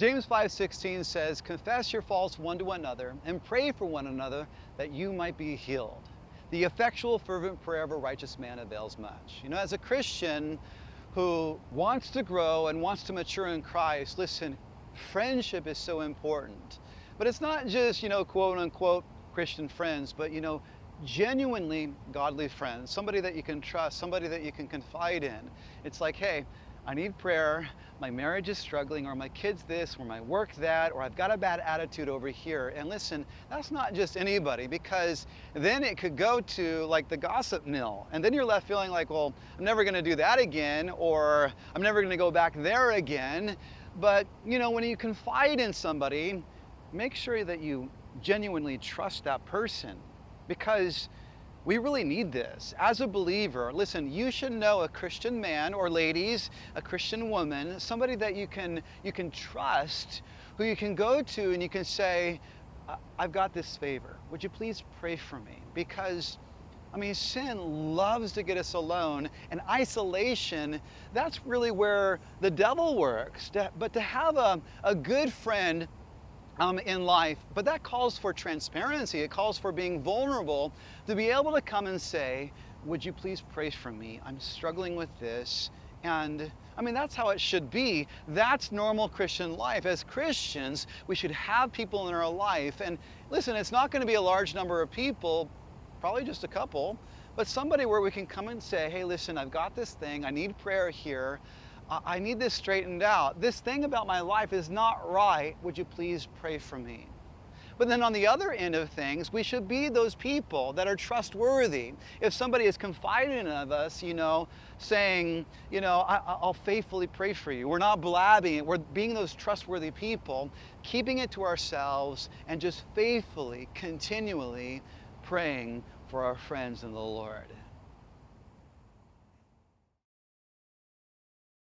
James 5:16 says, confess your faults one to another and pray for one another that you might be healed. The effectual fervent prayer of a righteous man avails much. As a Christian who wants to grow and wants to mature in Christ, listen, friendship is so important. But it's not just, quote unquote Christian friends, but, genuinely godly friends, somebody that you can trust, somebody that you can confide in. It's like, hey, I need prayer, my marriage is struggling, or my kids this, or my work that, or I've got a bad attitude over here. And listen, that's not just anybody, because then it could go to like the gossip mill. And then you're left feeling like, well, I'm never gonna do that again, or I'm never gonna go back there again. But when you confide in somebody, make sure that you genuinely trust that person, because we really need this. As a believer, listen, you should know a Christian man, or ladies, a Christian woman, somebody that you can trust, who you can go to and you can say, I've got this favor. Would you please pray for me? Because sin loves to get us alone, and isolation, that's really where the devil works. But to have a good friend in life, but that calls for transparency. It calls for being vulnerable, to be able to come and say, would you please pray for me? I'm struggling with this. And that's how it should be. That's normal Christian life. As Christians, we should have people in our life. And listen, it's not going to be a large number of people, probably just a couple, but somebody where we can come and say, hey, listen, I've got this thing. I need prayer here. I need this straightened out. This thing about my life is not right. Would you please pray for me? But then on the other end of things, we should be those people that are trustworthy. If somebody is confiding of us, saying, I'll faithfully pray for you. We're not blabbing it. We're being those trustworthy people, keeping it to ourselves, and just faithfully, continually praying for our friends in the Lord.